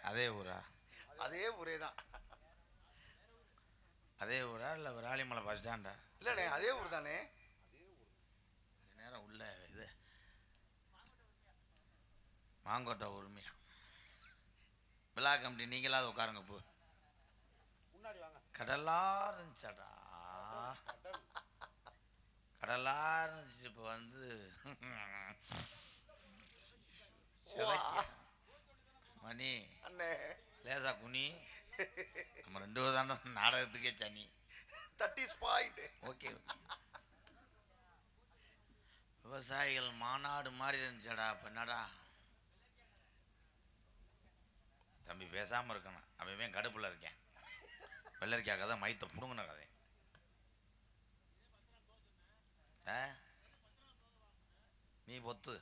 அதே ஊரா? அதே ஊரே தான். அதே ஊரா இல்லை விராலிமலை பஸ் ஸ்டாண்டா? இல்லைண்ணே அதே ஊர் தானே. நேரம் உள்ள இது மாங்கோட்டை உரிமையா விழா கமிட்டி நீங்களாவது உட்காருங்க. போ முன்னாடி வாங்க. கடலா இருந்துச்சாடா, கடலா இருந்துச்சு. இப்போ வந்து மணி அண்ணே லேசா குனி. நம்ம 2 பேர் தானே நாடகத்துக்கே சனி. That is point. ஓகே. விவசாயிகள் மாநாடு மாதிரி இருந்துச்சாடா. இப்போ என்னடா தம்பி பேசாமல் இருக்கணும். அவன் கடுப்பில் இருக்கேன். வெள்ளரிக்கா கதை மைத்த புடுங்கின கதை. நீ பொத்து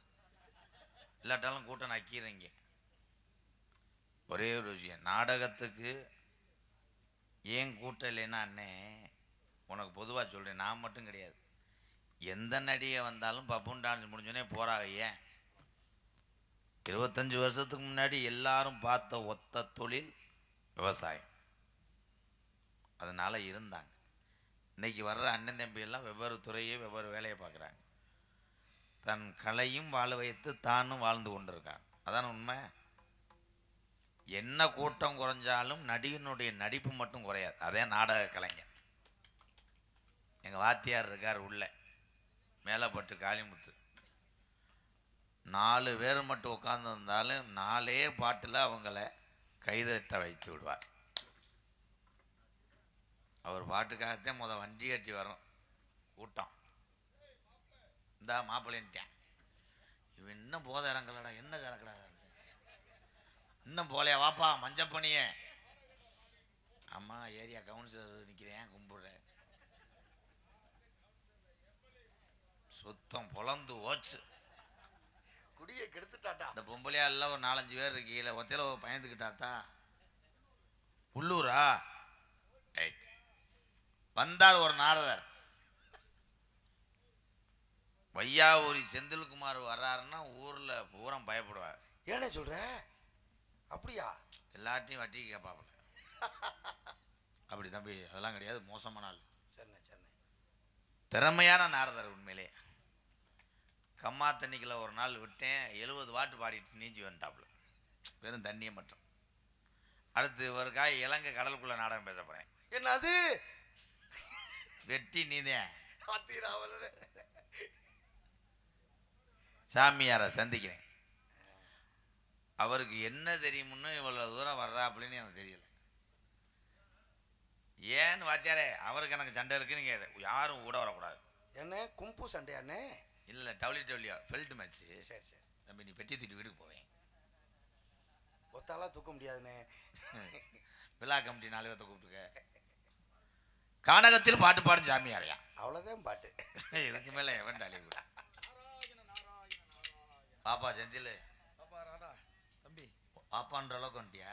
இல்லாட்டாலும் கூட்டம் நக்கிறீங்க. ஒரே ஒரு விஷயம், நாடகத்துக்கு ஏன் கூட்டம் இல்லைன்னா அண்ணே உனக்கு பொதுவாக சொல்கிறேன், நான் மட்டும் கிடையாது, எந்த நடிகை வந்தாலும் பப்புன் டான்ஸ் முடிஞ்சோடனே போகிறாங்க. ஏன் 25 வருஷத்துக்கு முன்னாடி எல்லாரும் பார்த்த ஒத்த தொழில் விவசாயம். அதனால் இருந்தாங்க. இன்றைக்கி வர்ற அண்ணன் தம்பி எல்லாம் வெவ்வேறு துறையை வெவ்வேறு வேலையை பார்க்குறாங்க. தன் கலையும் வாழ வைத்து தானும் வாழ்ந்து கொண்டிருக்காங்க. அதான உண்மை. என்ன கூட்டம் குறைஞ்சாலும் நடிகனுடைய நடிப்பு மட்டும் குறையாது. அதே நாடக கலைஞர். எங்கள் வாத்தியார் இருக்கார் உள்ள மேலப்பட்டு காளிமுத்து. 4 பேர் மட்டும் உட்கார்ந்துருந்தாலும் 4 பாட்டில் அவங்கள கைதட்ட வைத்து விடுவார். அவர் பாட்டுக்காகத்தான் வண்டி கட்டி வரும் கூட்டம். இந்த மாப்பிள்ளைன்ட்டேன், இவன் இன்னும் போத இறங்கலடா, என்ன கறக்கடா இன்னும் போலையா, வாப்பா மஞ்சப்பணியே. அம்மா ஏரியா கவுன்சிலர் நிற்கிறேன், கும்பிடுறேன். சுத்தம் பொலந்து ஓச்சு. குடியை கெடுத்துட்டாட்டா. இந்த பொம்பளையா எல்லாம் ஒரு 4-5 பேர் இருக்கீங்கள, ஒத்தையில பயந்துக்கிட்டாத்தா. உள்ளூரா ரைட். வந்தார் ஒரு நாரதர். வையாவூரி செந்தில்குமார் வர்றாருன்னா ஊரில் பூரா பயப்படுவார். ஏனே சொல்ற? அப்படியா? எல்லாத்தையும் வட்டிக்கு கேட்பாப்புல. அப்படி தம்பி அதெல்லாம் கிடையாது, மோசமான ஆள். சரிண்ணே சரிண்ணே. திறமையான நாரதர் உண்மையிலே. கம்மா தண்ணிக்குள்ள ஒரு நாள் விட்டேன், 70 வாட்டு பாடிட்டு நீஞ்சி வந்துட்டாப்புல, வெறும் தண்ணியை மட்டும். அடுத்து ஒரு காய் இலங்கை கடலுக்குள்ள நாடகம் பேச போறேன். என்னது வெட்டி நீதேன். ஆத்திராவல சாமியாரை சந்திக்கிறேன். அவருக்கு என்ன தெரியும்னு இவ்வளவு தூரம் வர்றாப்புலன்னு எனக்கு தெரியல. ஏன்னு வாத்தியாரே, அவருக்கு எனக்கு சண்டை இருக்கு, நீங்க யாரும் கூட வரக்கூடாது. என்ன கும்பு சண்டையாண்ணே? இல்லை டவுலியா ஃபெல்ட் மேட்ச். சரி சரி தம்பி நீ பெட்டி தூக்கிட்டு வீட்டுக்கு போவேன். ஒத்தாலாம் தூக்க முடியாதுண்ணே. விழா கமிட்டி 4 பேர்த்த கூப்பிட்டுக்க. கானகத்தில் பாட்டு பாடும் சாமியாரையா, அவ்வளோதான் பாட்டு. இதுக்கு மேலே எவன் டாலி கூட. பாப்பா செந்தில், பாப்பா ராதா தம்பி, பாப்பான்ற அளவுக்கு வந்துட்டியா?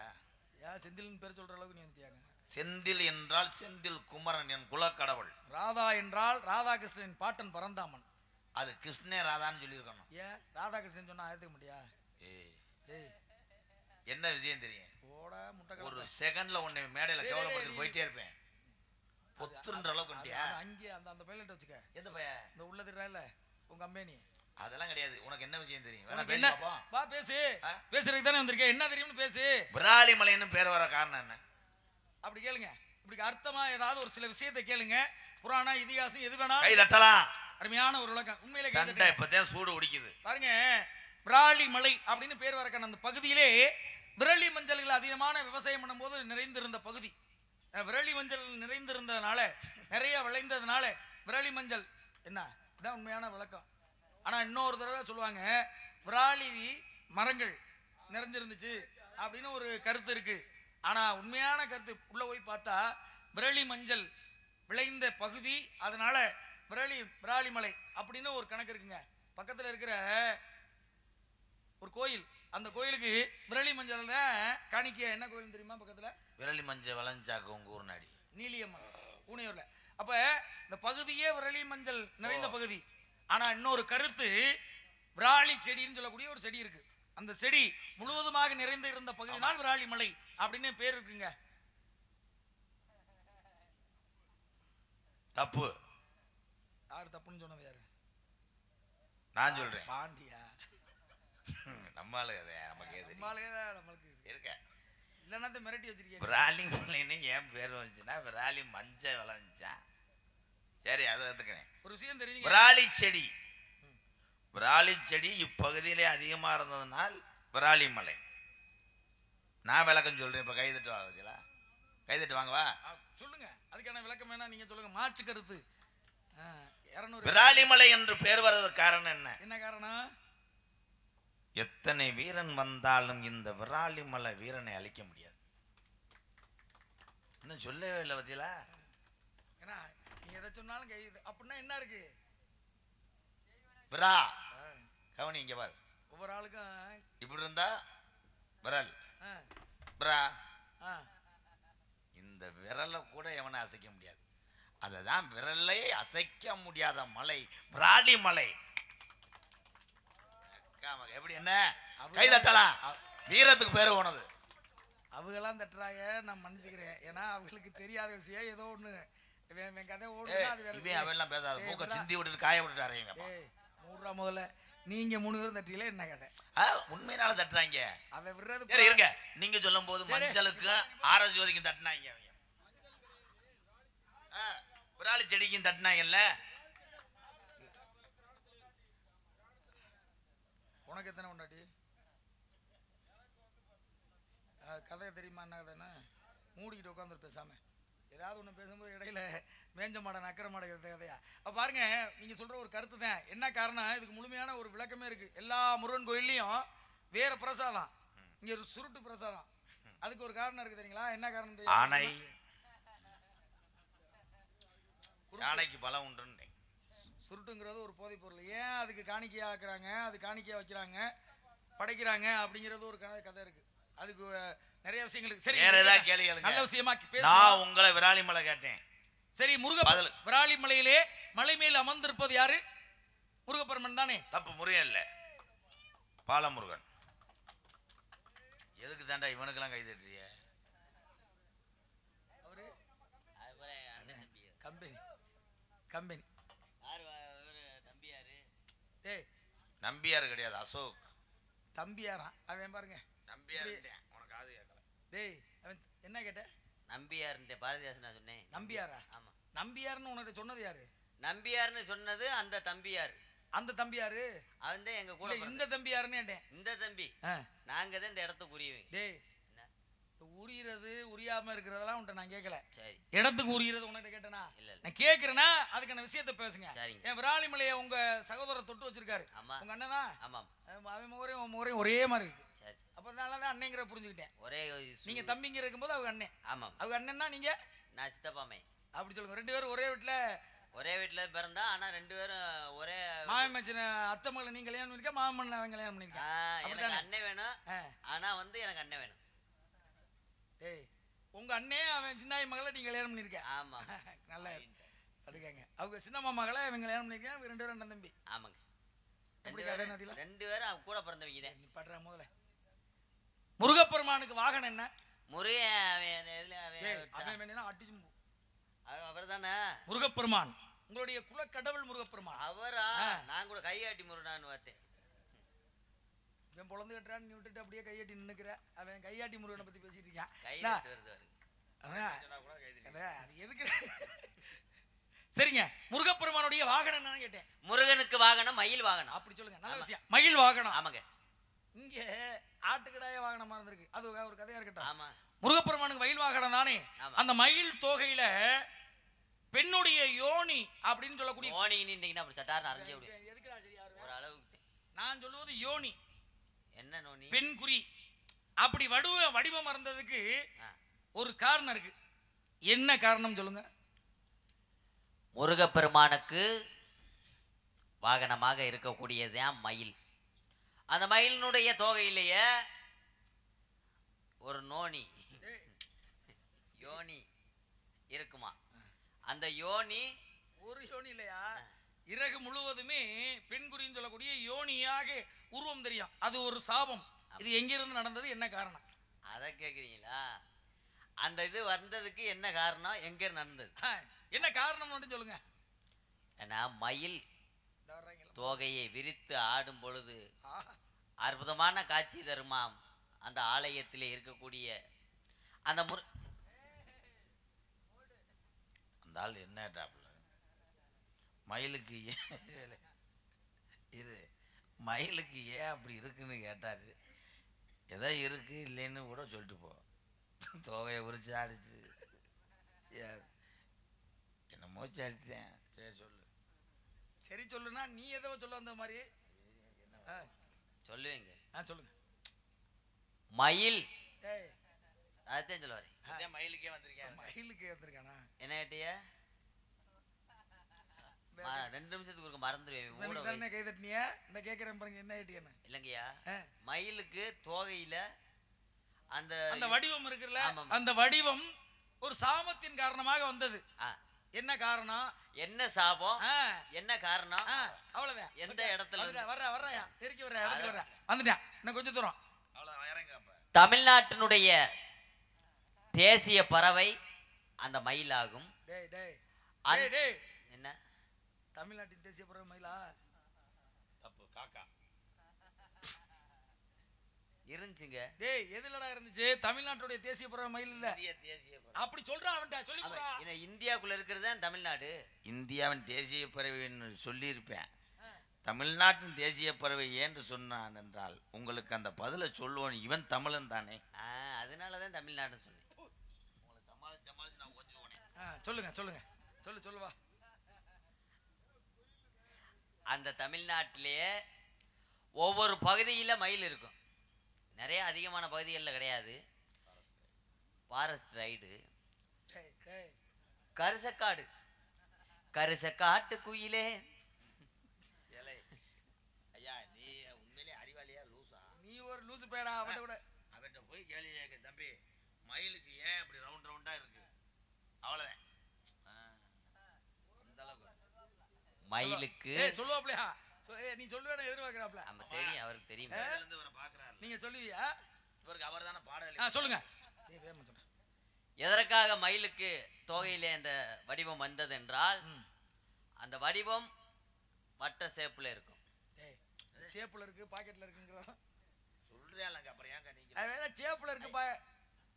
ஏன் செந்தில்னு பேர் சொல்ற அளவுக்கு நீ வந்துட்டியாங்க? செந்தில் என்றால் செந்தில் குமரன் என் குலக்கடவுள். ராதா என்றால் ராதாகிருஷ்ணன் பாட்டன் பரந்தாமன். அது கிருஷ்ணே ராதான்னு சொல்லியிருக்கணும். ஏன் ராதாகிருஷ்ணன் சொன்னா ஏத்துக்க முடியா? ஏய் என்ன விஷயம் தெரியும்? போடா முட்டை. ஒரு செகண்ட்ல உன்னை மேடையில கேவலப்படுத்தி போயிட்டே இருப்பேன். பொத்துன்ற அளவுக்கு வந்துட்டியா? அங்கே அந்த அந்த பைலட் வச்சுக்க. எந்த பையன்? இந்த உள்ளதுல உங்க கம்பெனி. அதெல்லாம் கிடையாது. உனக்கு என்ன விஷயம் தெரியும்? என்ன வா பேசு. பேசுறதுக்கு தானே வந்திருக்கேன். என்ன தெரியும்னு பேசு. விராலிமலைன்னு பேர் வர காரணம் என்ன? அப்படி கேளுங்க. இப்படி அர்த்தமா ஏதாவது ஒரு சில விஷயத்தை கேளுங்க. புராணம் இதிகாசம் எது வேணா கை தட்டலாம். அருமையான ஒரு விளக்கம். உண்மையிலே சண்டை இப்பதான் சூடு உடிக்குது பாருங்க. விராலிமலை அப்படின்னு பேர் வரக்கான அந்த பகுதியிலே விரலி மஞ்சள்கள் அதிகமான விவசாயம் பண்ணும்போது நிறைந்திருந்த பகுதி. விரலி மஞ்சள் நிறைந்திருந்ததுனால, நிறைய விளைந்ததுனால விரலி மஞ்சள் என்ன இதான் உண்மையான விளக்கம். ஆனா இன்னொரு தடவை சொல்லுவாங்க, விராலி மரங்கள் நிறைஞ்சிருந்துச்சு அப்படின்னு ஒரு கருத்து இருக்கு. ஆனா உண்மையான கருத்து உள்ள போய் பார்த்தா விரலி மஞ்சள் விளைந்த பகுதி, அதனால விராலிமலை அப்படின்னு ஒரு கணக்கு இருக்குங்க. பக்கத்துல இருக்கிற ஒரு கோயில், அந்த கோயிலுக்கு விரலி மஞ்சள் காணிக்க. என்ன கோயில் தெரியுமா? பக்கத்துல விரலி மஞ்சள் விளைஞ்சாக்க உங்க ஊர் நாடி நீலியம்மன் பூனையூர்ல. அப்ப இந்த பகுதியே விரலி மஞ்சள் நிறைந்த பகுதி. ஆனா இன்னொரு கருத்து, விராலி செடின்னு சொல்லக்கூடிய ஒரு செடி இருக்கு. அந்த செடி முழுவதுமாக நிறைந்து இருந்த பகுதியினால் விராலி மலை அப்படின்னு பேர் இருக்குங்க. தப்பு. யார் தப்புன்னு சொன்னது? யாரு? நான் சொல்றேன். பாண்டியா? நம்மளுக்கு நம்மளுக்கு இருக்க இல்லைன்னா மிரட்டி வச்சிருக்கேன். விராலி மலைன்னு ஏன் பேர் வந்துச்சுன்னா விராலி மஞ்சள் விளைஞ்சா. சரி, அதை எடுத்துக்கிறேன். ஒரு விஷயம் தெரியுங்க, விராலி செடி, விராலி செடி இப்பகுதியிலே அதிகமா இருந்ததுனால் விராலி மலை. நான் விளக்கம் சொல்றேன். இப்ப கைதட்டு வாங்க, கைதட்டு வாங்கவா சொல்லுங்க. அதுக்கான விளக்கம் வேணா நீங்க சொல்லுங்க. மாற்று கருத்து. விராலி மலை என்று பேர் வர்றதுக்கு காரணம் என்ன? என்ன காரணம்? எத்தனை வீரன் வந்தாலும் இந்த விராலி மலை வீரனை அழிக்க முடியாது. இன்னும் சொல்லவே இல்லை பத்தியா? ஏன்னா நீ எதை சொன்னாலும் கை அப்படின்னா என்ன இருக்கு? விரா கவனி, இங்க பாரு. ஒவ்வொரு ஆளுக்கும் இப்படி இருந்தா விரல், விரா. இந்த விரலை கூட எவனை அசைக்க முடியாது. அதுதான் விரலை அசைக்க முடியாத மலை விராலி மலை. எப்படி என்ன கை தட்டலாம்? வீரத்துக்கு பேரு போனது. அவங்கெல்லாம் தட்டுறாங்க, நான் மன்னிச்சுக்கிறேன். ஏன்னா அவங்களுக்கு தெரியாத விஷயம் ஏதோ ஒண்ணு கதை ஓடுனா அது வேற. அவெல்லாம் பேசாத, மூக்க சிந்தி விட்டுட்டு காய விட்டுட்டு மூடுறா. முதல்ல நீங்க 3 பேரும் தட்டியில என்ன கதை? உண்மையினால தட்டுறாங்க. அவன் விடுறது இருங்க. நீங்க சொல்லும் போது மஞ்சளுக்கு ஆரஞ்சோதிக்கும் தட்டினாங்க, விராலி செடிக்கும் தட்டினாங்கல்ல. உனக்கு எத்தனை கொண்டாட்டி கதை தெரியுமா? என்ன கதைன்னா மூடிக்கிட்டு உட்காந்துரு பேசாம. ஏதாவது ஒன்று பேசும்போது இடையில மேஞ்ச மாட நக்கர மாட கதையா. அப்போ பாருங்க, நீங்க சொல்ற ஒரு கருத்து தான். என்ன காரணம்? இதுக்கு முழுமையான ஒரு விளக்கமே இருக்கு. எல்லா முருகன் கோயில்லையும் வேற பிரசாதம், இங்க ஒரு சுருட்டு பிரசாதம். அதுக்கு ஒரு காரணம் இருக்கு தெரியுங்களா? என்ன காரணம்? ஆனை, யானைக்கு பலம் உண்டு. சுருட்டுங்கிறது ஒரு போதைப் பொருள். ஏன் அதுக்கு காணிக்கையா ஆக்குறாங்க, அது காணிக்கையா வைக்கிறாங்க, படைக்கிறாங்க அப்படிங்கிறது ஒரு கதை இருக்கு. அதுக்கு நிறைய விஷயங்கள் இருக்கு. சரி, வேற ஏதாவது கேளுங்க. நல்ல விஷயமா நான் உங்களை விராலி மலை கேட்டேன். சரி, விராலி மலையிலே மலை மேல் அமர்ந்திருப்பது யாரு? முருகப்பெருமன் தானே? தப்பு, முருகன் இல்ல, பாலமுருகன். எதுக்கு தாண்டா இவனுக்கெல்லாம் கை தட்டுறிய? அவரு கம்பெனி கம்பெனி நம்பியார் கிடையாது, அசோக். தம்பியாரா? அவன் பாருங்க நம்பியார். உனக்கு காது கேட்கல. டேய், அவன் என்ன கேட்ட? நம்பியார் பாரதிதாசன் நான் சொன்னேன். நம்பியாரா? ஆமா. நம்பியார்னு உனக்கு சொன்னது யாரு? நம்பியார்னு சொன்னது அந்த தம்பியார். அந்த தம்பியாரு அவன் தான் எங்க கூட. இந்த தம்பியாருன்னு கேட்டேன். இந்த தம்பி நாங்க தான் இந்த இடத்துக்கு உரியவங்க. டேய், உரியறது உரியாம இருக்கிறதெல்லாம் உன்ட்ட நான் கேட்கல. சரி, இடத்துக்கு உரியறது உன்கிட்ட கேட்டனா? இல்ல நான் கேட்கிறேன்னா அதுக்கான விஷயத்தை பேசுங்க. சரிங்க. என் விராலிமலையை உங்க சகோதரர் தொட்டு வச்சிருக்காரு. உங்க அண்ணனா? ஆமா. அவன் முறையும் ஒரே மாதிரி இருக்கு. சரி, அப்பதான் அண்ணங்கிற புரிஞ்சுக்கிட்டேன். ஒரே நீங்க தம்பிங்க இருக்கும்போது அவங்க அண்ணன். ஆமா. அவங்க அண்ணன்னா நீங்க? நான் சித்தப்பாமே. அப்படி சொல்லுங்க. 2 பேரும் ஒரே வீட்டுல பிறந்தா. ஆனா 2 பேரும் ஒரே மாமன் மச்சன அத்தை மகளை நீங்க கல்யாணம் பண்ணிருக்க, மாமன் அவன் கல்யாணம் பண்ணிருக்க. எனக்கு அண்ணன் வேணும். ஆனா எனக்கு அண்ணன் வேணும். டேய், உங்க அண்ணே அவன் சின்னாய் மகளை நீங்க கல்யாணம் பண்ணிருக்க. ஆமா. நல்லா அதுக்காங்க. அவங்க சின்னம்மா மகளை அவன் கல்யாணம் பண்ணிருக்க. 2 பேரும் அண்ணன் தம்பி. ஆமாங்க. 2 பேரும் அவன் கூட பிறந்தவங்க தான். நீ படுற முதல்ல. முருகப்பெருமானுக்கு வாகனம் என்ன? முருகன். அவன் அடிச்சு அவர் தானே முருகப்பெருமான். உங்களுடைய குல கடவுள் முருகப்பெருமான். அவரா? நான் கூட கையாட்டி முருகனான்னு பார்த்தேன். இவன் பொழந்து கட்டுறான்னு நீ விட்டுட்டு அப்படியே கையாட்டி நின்னுக்கிற. அவன் கையாட்டி முருகனை பத்தி பேசிட்டு இருக்கான். அது எதுக்கு? சரிங்க, முருகப்பெருமானுடைய வாகனம் என்னன்னு கேட்டேன். முருகனுக்கு வாகனம் மயில் வாகனம். அப்படி சொல்லுங்க. நல்ல விஷயம். மயில் வாகனம். ஆமாங்க. இங்க ஆட்டுக்கடாய வாகனமா இருந்திருக்கு. அது ஒரு கதையா இருக்கட்டும். ஆமா. முருகப்பெருமானுக்கு மயில் வாகனம் தானே. அந்த மயில் தொகையில பெண்ணுடைய யோனி அப்படின்னு சொல்லக்கூடிய யோனி அப்படி சட்டார்னு அரைஞ்சு விடு. ஒரு அளவுக்கு நான் சொல்லுவது யோனி. என்ன நோனி? பெண் குறி. அப்படி வடிவம் இருந்ததுக்கு ஒரு காரணம் இருக்கு. என்ன காரணம் சொல்லுங்க? முருகப்பெருமானுக்கு வாகனமாக இருக்கக்கூடியதுதான் மயில். அந்த மயிலினுடைய தோகையிலேயே ஒரு யோனி இருக்குமா. அந்த யோனி ஒரு யோனி இல்லையா, இறகு முழுவதுமே பெண் குறின்னு சொல்லக்கூடிய யோனியாக உருவம் தெரியும். அது ஒரு சாபம். இது எங்கிருந்து நடந்தது, என்ன காரணம்? அதை கேக்குறீங்களா? அந்த இது வந்ததுக்கு என்ன காரணம், எங்க நடந்தது, என்ன காரணம் மட்டும் சொல்லுங்க. ஏன்னா மயில் இந்த வர்றாங்களா? தோகையை விரித்து ஆடும் பொழுது ஆஹா. அற்புதமான காட்சி தருமாம். அந்த ஆலயத்திலே இருக்கக்கூடிய அந்த அந்த ஆள் என்ன டாப்ல மயிலுக்கு இது மயிலுக்கு ஏன் அப்படி இருக்குன்னு கேட்டாரு. ஏதோ இருக்கு இல்லைன்னு கூட சொல்லிட்டு போ. தோகையை உரிச்சு அடிச்சு என்னமோ அடித்தேன். சரி சொல்லு. சரி சொல்லுனா நீ எதோ சொல்ல வந்த மாதிரி சொல்லுவீங்க. சொல்லுங்க. மயில், ஏய் அதான் சொல்ல வரேன். மயிலுக்கே வந்திருக்கேன். மயிலுக்கு வந்திருக்கானா? என்ன கேட்டிய? 2 நிமிஷத்துக்கு ஒரு மறந்துடுவேன். கை தட்டினிய இந்த கேட்கிறேன் பாருங்க, என்ன ஐட்டியான்னு இல்லைங்கய்யா. மயிலுக்கு தோகையில அந்த அந்த வடிவம் இருக்குல்ல, அந்த வடிவம் ஒரு சாபத்தின் காரணமாக வந்தது. என்ன காரணம், என்ன சாபம், என்ன காரணம், அவ்வளவுதான். எந்த இடத்துல வர்றயா நெருக்கி வர்ற இடத்துக்கு வர்ற வந்துட்டேன். இன்னும் கொஞ்சம் தூரம். தமிழ்நாட்டினுடைய தேசிய பறவை அந்த மயிலாகும். என்ன தமிழ்நாட்டின் தேசிய பறவை மயிலா? தப்பு, காக்கா இருந்துச்சுங்க. டேய் எதுலடா இருந்துச்சு? தமிழ்நாட்டுடைய தேசிய பறவை மயில் இல்ல. அப்படி சொல்றான் அவன்டா, சொல்லி கொடுடா. இந்தியாக்குள்ள இருக்கிறது தமிழ்நாடு. இந்தியாவின் தேசிய பறவைன்னு சொல்லியிருப்பேன். தமிழ்நாட்டின் தேசிய பறவை ஏன்று சொன்னான் என்றால் உங்களுக்கு அந்த பதிலை சொல்லுவோம். இவன் தமிழன் தானே, அதனாலதான் தமிழ்நாடு சொன்னேன். சமாளிச்சு நான் கொஞ்சம் போனேன். சொல்லுங்க சொல்லுங்க சொல்லுவா. அந்த தமிழ்நாட்டிலேயே ஒவ்வொரு பகுதியில மயில் இருக்கும். நிறைய அதிகமான பகுதிகளில் கிடையாது. ஃபாரஸ்ட் ரைடு, கரிசக்காடு, கரிசக்காட்டு குயிலே. ஐயா நீ உண்மையிலே அறிவாளியா லூசா? நீ ஒரு லூசு பேடா. அவன்கிட்ட போய் கேள்வி கேட்க, தம்பி மயிலுக்கு ஏன் இப்படி ரவுண்ட் ரவுண்டா இருக்கு? அவ்வளவுதான். அந்த அளவுக்கு மயிலுக்கு சொல்லுவாப்லையா? நீ சொல்லுவேன் எதிர்பார்க்கிறாப்ல. நம்ம தெரியும், அவருக்கு தெரியும். நீங்க சொல்லுவியா? இவருக்கு அவர் தானே பாடல். சொல்லுங்க. எதற்காக மயிலுக்கு தோகையிலே அந்த வடிவம் வந்தது என்றால், அந்த வடிவம் வட்ட சேப்புல இருக்கும். சேப்புல இருக்கு, பாக்கெட்ல இருக்குங்கறத சொல்றேன்லங்க. அப்புறம் ஏங்க நீங்க வேற சேப்புல இருக்கு,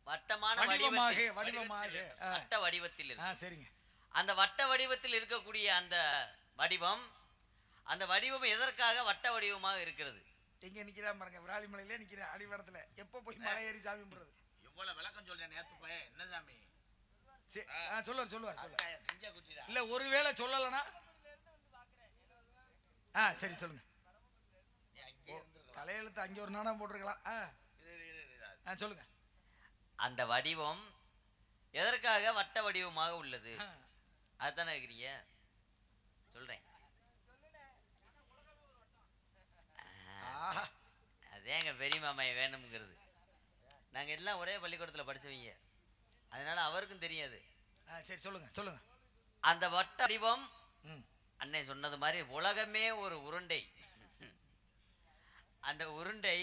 வட்டமான வடிவமாக வட்ட வடிவத்தில் இருக்கு. சரிங்க. அந்த வட்ட வடிவத்தில் இருக்கக்கூடிய அந்த வடிவம், அந்த வடிவம் எதற்காக வட்ட வடிவமாக இருக்கிறது? எங்க நிக்கிறான் பாருங்க, விராலிமலையில நிக்கிறேன் அடிவாரத்துல. எப்ப போய் மலை ஏறி சாமி கும்பிடுறது? எவ்வளவு விளக்கம் சொல்றேன் நேத்து போய். என்ன சாமி சொல்லுவார் இல்ல ஒருவேளை சொல்லலனா சரி சொல்லுங்க. தலையெழுத்து அங்கே ஒரு நாடகம் போட்டிருக்கலாம். சொல்லுங்க. அந்த வடிவம் எதற்காக வட்ட வடிவமாக உள்ளது? அதுதானே இருக்கிறீங்க. சொல்றேன். அதே எங்க பெரிய மாமா வேணும்ங்கிறது. நாங்க எல்லாம் ஒரே பள்ளிக்கூடத்துல படிச்சவங்க, அதனால அவருக்கும் தெரியாது. சரி சொல்லுங்க. அந்த வட்ட வடிவம் அன்னை சொன்னது மாதிரி உலகமே ஒரு உருண்டை. அந்த உருண்டை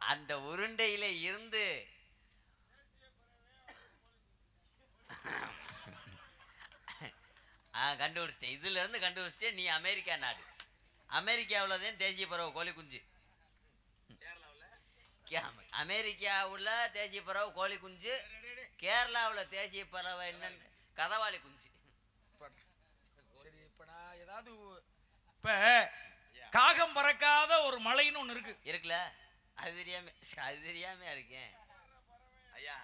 அந்த உருண்டையில இருந்து கண்டுபிடிச்சிட்டேன். இதுல இருந்து கண்டுபிடிச்சிட்டேன். நீ அமெரிக்கா நாடு. அமெரிக்காவில் தான் தேசிய பறவை கோழி குஞ்சு. அமெரிக்காவுல தேசிய பறவை கோழி குஞ்சு, கேரளாவில் தேசிய பறவை என்னன்னு கதவாளி குஞ்சு. சரி, இப்ப நான் ஏதாவது இப்ப காகம் பறக்காத ஒரு மலைன்னு ஒண்ணு இருக்குல்ல, அது தெரியாம இருக்கேன். ஐயா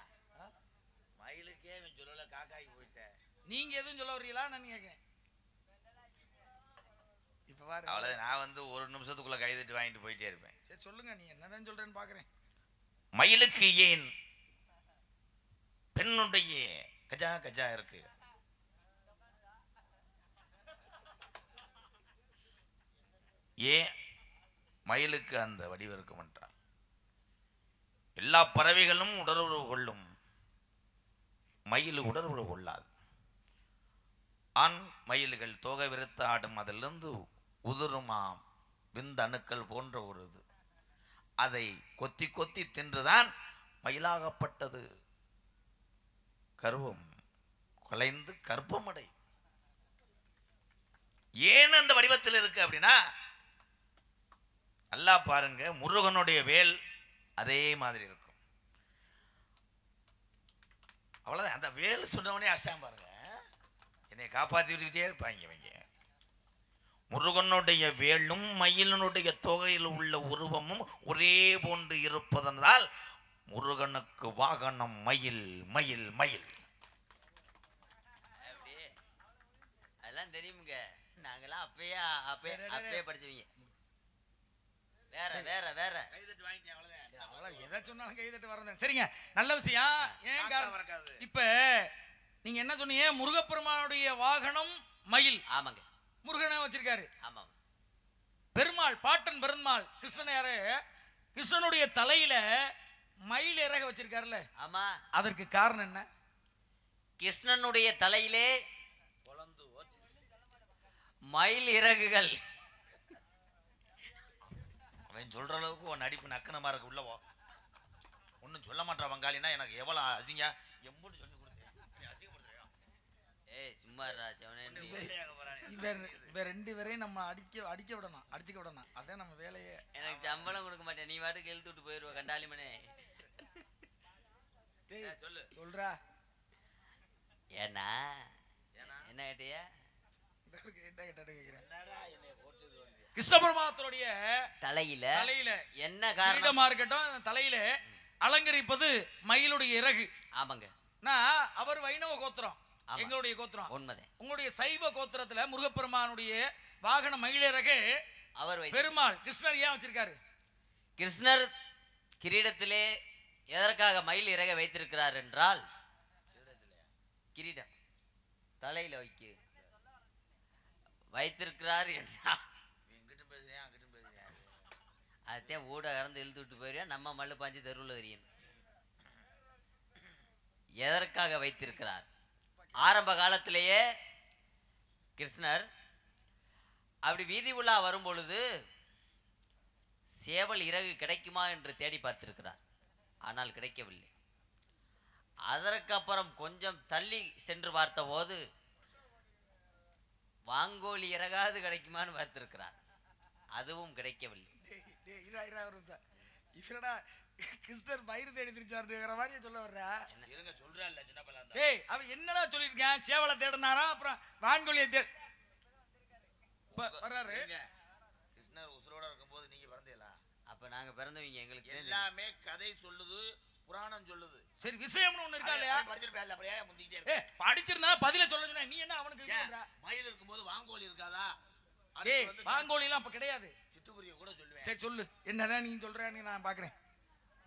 மயிலுக்கே சொல்லல, காக்காய்க்கு போயிட்டேன். நீங்க எதுவும் சொல்ல வரீங்களா? நான் கேட்கேன். இப்ப பாரு, அவ்வளவு நான் ஒரு நிமிஷத்துக்குள்ள கைதட்டி வாங்கிட்டு போயிட்டே இருப்பேன். சரி சொல்லுங்க, நீ என்னதான் சொல்றேன்னு பாக்குறேன். மயிலுக்கு ஏன் பெண்ணுடைய கஜா கஜா இருக்கு? ஏன் மயிலுக்கு அந்த வடிவம் இருக்கும் என்றால், எல்லா பறவைகளும் உடலுறவு கொள்ளும், மயில் உடலுறவு கொள்ளாது. ஆண் மயில்கள் தோகை விரித்து ஆடும், அதிலிருந்து உதிருமாம் விந்தணுக்கள் போன்ற ஒரு இது. அதை கொத்தி கொத்தி தின்றுதான் மயிலாகப்பட்டது கர்வம் குலைந்து கர்ப்பமடை. ஏன் அந்த வடிவத்தில் இருக்கு அப்படின்னா, நல்லா பாருங்க, முருகனுடைய வேல் அதே மாதிரி இருக்கும். அவ்வளவுதான். அந்த வேல் சொன்னவனே அசாம் பாருங்க, என்னை காப்பாற்றி விட்டுக்கிட்டே இருப்பாங்க இவங்க. முருகனுடைய வேலும் மயிலனுடைய தொகையில் உள்ள உருவமும் ஒரே போன்று இருப்பதனால் முருகனுக்கு வாகனம் மயில் மயில் மயில். அதெல்லாம் தெரியுமுங்க, நாங்கெல்லாம் அப்பயே அப்பயே படிச்சவங்க. வேற வேற வேற எதை சொன்னாலும் கை தட்டு வரேன். சரிங்க, நல்ல விஷயம். ஏன் காரணம்? இப்ப நீங்க என்ன சொன்னீங்க? முருகப்பெருமானுடைய வாகனம் மயில். ஆமாங்க, முருகனை வச்சிருக்காரு. ஆமாம். பெருமாள், பாட்டன் பெருமாள் கிருஷ்ணன் யாரு? கிருஷ்ணனுடைய தலையில மயில் இறக வச்சிருக்காருல்ல. ஆமா. அதற்கு காரணம் என்ன? கிருஷ்ணனுடைய தலையிலே மயில் இறகுகள். அவன் சொல்ற அளவுக்கு உன் நடிப்பு நக்கனமா இருக்கு. உள்ளவோ ஒன்னும் சொல்ல மாட்டான் வங்காளினா எனக்கு எவ்வளவு அசிங்க எம்புன்னு சொல்லி கொடுத்தேன். அசிங்கப்படுத்துறியா? ஏய் சும்மா ராஜவனே, இவன் ரெண்டு பேரையும் நம்ம அடிச்சுக்க விடணும். அதான் நம்ம வேலையே. எனக்கு சம்பளம் கொடுக்க மாட்டேன், நீ வாட்டுக்கு எழுத்து விட்டு போயிருவ கண்டாலிமனே. சொல்றா ஏன்னா என்ன கேட்டிய? கிருஷ்ண பரமாத்மனுடைய தலையில என்ன காரணமா இருக்கட்டும், தலையில அலங்கரிப்பது மயிலுடைய இறகு. ஆமாங்க. அவர் வைணவ கோத்திரம், எங்களுடைய கோத்திரம் உண்மைதான். உங்களுடைய சைவ கோத்திரத்துல முருகப்பெருமானுடைய வாகன மயில் இறகு அவர் பெருமாள் கிருஷ்ணர் ஏன் வச்சிருக்காரு? கிருஷ்ணர் கிரீடத்திலே எதற்காக மயில் இறக வைத்திருக்கிறார் என்றால், கிரீடம் தலையில வைத்திருக்கிறார் என்றால் அதைத்தான் ஊட கறந்து இழுத்து விட்டு போயிருவேன். நம்ம மல்லு பாஞ்சு தெருவில் தெரியும் எதற்காக வைத்திருக்கிறார். ஆரம்ப காலத்திலேயே கிருஷ்ணர் அப்படி வீதி உலா வரும் பொழுது சேவல் இறகு கிடைக்குமா என்று தேடி பார்த்திருக்கிறார். ஆனால் கிடைக்கவில்லை. அதற்கப்புறம் கொஞ்சம் தள்ளி சென்று பார்த்த போது வாங்கோலி இறகாது கிடைக்குமான்னு பார்த்திருக்கிறார். அதுவும் கிடைக்கவில்லை. கிருஷ்ணர் பயிர் தேடி திருச்சாருங்கிற மாதிரி சொல்ல வர்றா. அவன் என்னடா சொல்லிருக்கேன்? சேவலை தேடினாரா, அப்புறம் வான்கோழியை வர்றாரு. கிருஷ்ணர் உசுரோட இருக்கும்போது நீங்க பிறந்தீங்களா? அப்ப நாங்க பிறந்தவங்க, எங்களுக்கு எல்லாமே கதை சொல்லுது, புராணம் சொல்லுது. சரி, விஷயம்னு ஒண்ணு இருக்கா இல்லையா? படிச்சிருந்தா பதில சொல்ல சொன்ன நீ என்ன அவனுக்கு மயில் இருக்கும்போது வாங்கோழி இருக்காதா? வாங்கோழி எல்லாம் அப்ப கிடையாது. சிட்டுக்குருவியை கூட சொல்லுவேன். சரி சொல்லு, என்னதான் நீ சொல்றேன்னு நான் பாக்குறேன்.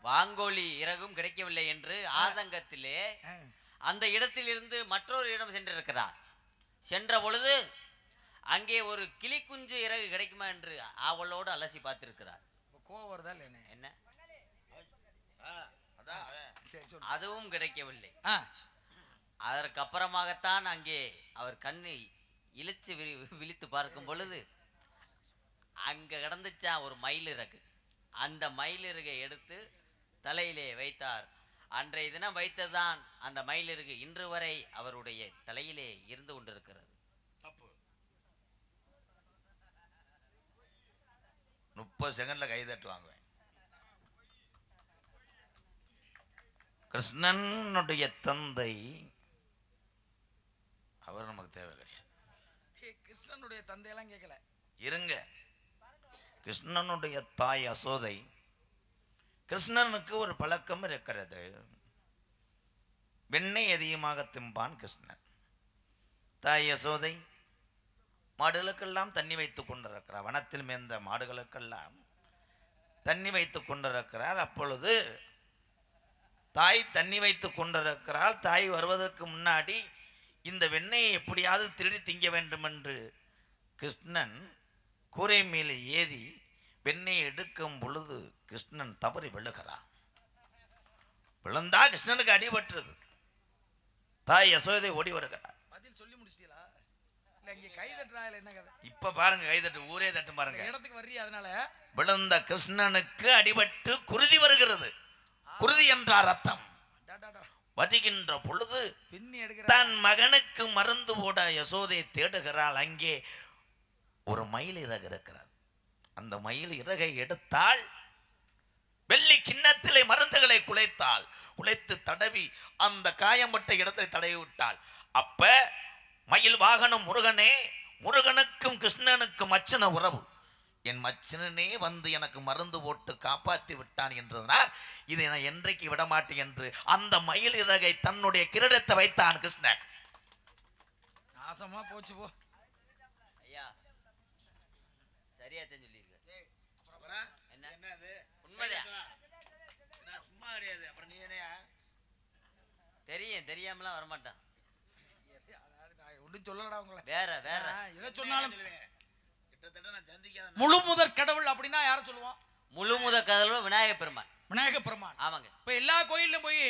வாங்கோழி இறகும் கிடைக்கவில்லை என்று ஆதங்கத்திலே அந்த இடத்திலிருந்து மற்றொரு இடம் சென்றிருக்கிறார். சென்ற பொழுது அங்கே ஒரு கிளி குஞ்சு இறகு கிடைக்குமா என்று ஆவலோடு அலசி பார்த்திருக்கிறார். கோவம் வருதா இல்ல? என்ன அதுவும் கிடைக்கவில்லை. அதற்கு அப்புறமாகத்தான் அங்கே அவர் கண்ணை இழுச்சு விழித்து பார்க்கும் பொழுது அங்க கிடந்துச்சா ஒரு மயிலிறகு. அந்த மயிலிறகை எடுத்து தலையிலே வைத்தார். அன்றைய தினம் வைத்ததான் அந்த மயிலிறகு இன்று வரை அவருடைய தலையிலே இருந்து கொண்டிருக்கிறது. 30 செகண்ட்ல கை தட்டுவாங்க. கிருஷ்ணனுடைய தந்தை அவர் நமக்கு தேவை கிடையாது. கிருஷ்ணனுடைய தந்தையெல்லாம் கேட்கல, இருங்க. கிருஷ்ணனுடைய தாய் யசோதை. கிருஷ்ணனுக்கு ஒரு பழக்கம் இருக்கிறது. வெண்ணெய் அதிகமாக திம்பான் கிருஷ்ணன். தாய் யசோதை மாடுகளுக்கெல்லாம் தண்ணி வைத்துக் கொண்டிருக்கிறார். வனத்தில் மேய்ந்த மாடுகளுக்கெல்லாம் தண்ணி வைத்துக் கொண்டிருக்கிறார். அப்பொழுது தாய் தண்ணி வைத்துக் கொண்டிருக்கிறாள். தாய் வருவதற்கு முன்னாடி இந்த வெண்ணெயை எப்படியாவது திருடி திங்க வேண்டும் என்று கிருஷ்ணன் கூரை மேலே ஏறி வெண்ணெயை எடுக்கும் பொழுது கிருஷ்ணன் தவறி விழுகிறார். விழுந்தா கிருஷ்ணனுக்கு அடிபட்டுறது. தாய் யசோதை ஓடி வருகிறார். பதில் சொல்லி முடிச்சிட்டீங்களா? இல்ல இங்க கை தட்டுறாங்க என்ன கதை? இப்ப பாருங்க கைதட்டு ஊரே தட்டு இந்த பாருங்க. இடத்துக்கு வர்றீ அதனால விழுந்த கிருஷ்ணனுக்கு அடிபட்டு குருதி வருகிறது. குருதி என்றார் ரத்தம். டா, டா, டா. வதிக்கின்ற பொழுது பின்னி எடுக்கிற தன் மகனுக்கு மருந்து போட யசோதை தேடுகிறாள். அங்கே ஒரு மயில் இறகு இருக்கிறது. அந்த மயில் இறகை எடுத்தால் வெள்ளி கிண்ணத்திலே மருந்துகளை குலைத்து தடவி அந்த காயம்பட்ட இடத்தை தடவி விட்டாள். அப்ப மயில் வாகனம் முருகனே, முருகனுக்கும் கிருஷ்ணனுக்கும் மச்சின உறவு. என் மச்சினனே வந்து எனக்கு மருந்து போட்டு காப்பாற்றி விட்டான் என்றதுனால் இதை நான் என்றைக்கு விடமாட்டேன் என்று அந்த மயில் இறகை தன்னுடைய கிரீடத்தை வைத்தான் கிருஷ்ணன். நாசமா போச்சு போ. ஐயா சரியா தான் சொல்லியிருக்க. என்ன உண்மைதான். சும்மா கிடையாது. அப்புறம் நீ என்ன தெரியாமலாம் வரமாட்டான். ஒன்றும் சொல்லலடா உங்களை. வேற எதை சொன்னாலும் கிட்டத்தட்ட நான் சந்திக்காத முழு முதற் கடவுள் அப்படின்னா யார சொல்லுவோம்? முழு முத கதலும் விநாயகப் பெருமான். விநாயக பெருமான். ஆமாங்க. இப்ப எல்லா கோயிலும் போய்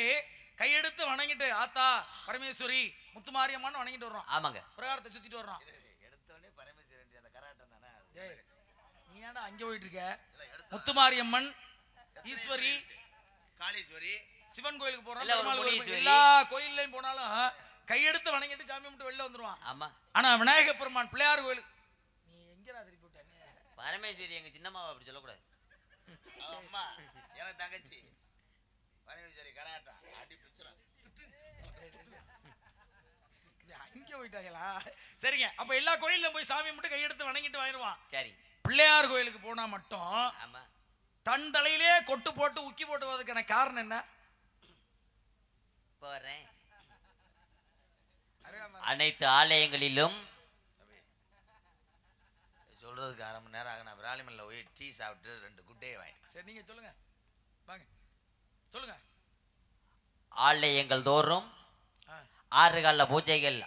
கையெடுத்து வணங்கிட்டு ஆத்தா பரமேஸ்வரி முத்துமாரியம்மான்னு வணங்கிட்டு வர்றோம். ஆமாங்க. பிரகாரத்தை சுத்திட்டு வர்றோம். எடுத்தோடனே பரமேஸ்வரன் அந்த கராட்டம் தானே. நீ ஏன்டா அங்க போயிட்டு இருக்க? முத்துமாரியம்மன், ஈஸ்வரி, காளீஸ்வரி, சிவன் கோயிலுக்கு போறோம். இல்ல, ஒரு பெருமாள் கோயிலுக்கு முனீஸ்வரி. எல்லா கோயில்லையும் போனாலும் கையெடுத்து வணங்கிட்டு சாமி கும்பிட்டு வெளில வந்துருவான். ஆமா. ஆனா விநாயக பெருமான் பிள்ளையார் கோயிலுக்கு நீ எங்கடா திருப்பி விட்டாங்க? பரமேஸ்வரி எங்க சின்னம்மாவை அப்படி சொல்லக்கூடாது. அம்மா எனக்கு தங்கச்சி பரமேஸ்வரி கராட்டா அடி பிச்சுறா. அங்க போயிட்டாங்களா? சரிங்க. அப்ப எல்லா கோயிலும் போய் சாமி கும்பிட்டு கையெடுத்து வணங்கிட்டு வாங்கிடுவான். சரி. பிள்ளையார் கோயிலுக்கு போனா மட்டும் ஆமா. தன் தலையிலே கொட்டு போட்டு உக்கி போட்டுவதற்கான காரணம் என்ன? போறேன். அனைத்து ஆலயங்களிலும் சொல்றதுக்கு அரை மணி நேரம் ஆகும். நான் விராலிமல்ல போய் டீ சாப்பிட்டு 2 குட்டே வாங்கி. சரி நீங்க சொல்லுங்க. வாங்க சொல்லுங்க. ஆலயங்கள் தோறும் 6 கால பூஜைகள்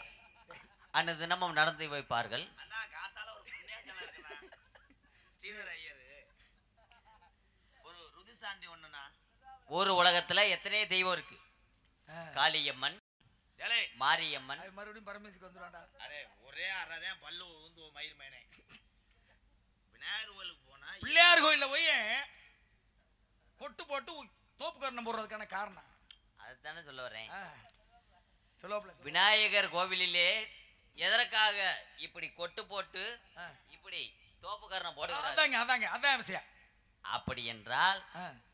அன்று தினமும் நடந்து வைப்பார்கள். அண்ணா காத்தால ஒரு புண்ணியாச்சலம் இருக்குண்ணா. ஸ்ரீதர் ஐயர் ஒரு ருதிசாந்தி ஒண்ணுண்ணா. ஒரு உலகத்துல எத்தனை தெய்வம் இருக்கு? காளியம்மன், ஏலே மாரியம்மன். மறுபடியும் பரமேஸ்வரிக்கு வந்துருவான்டா. அரே ஒரே அறதான் பல்லு ஊந்து மயிர் மேனே. விநாயகர் கோயிலுக்கு போனா பிள்ளையார் கோயில்ல போய் கொட்டு போட்டு தோப்பு கரணம் போடுறதுக்கான காரணம் அதுதானே சொல்ல வரேன். சொல்லுவாப்ல. விநாயகர் கோவிலிலே எதற்காக இப்படி கொட்டு போட்டு இப்படி தோப்பு கரணம் போடுகிறார்? அதான் விஷயம். அப்படி என்றால்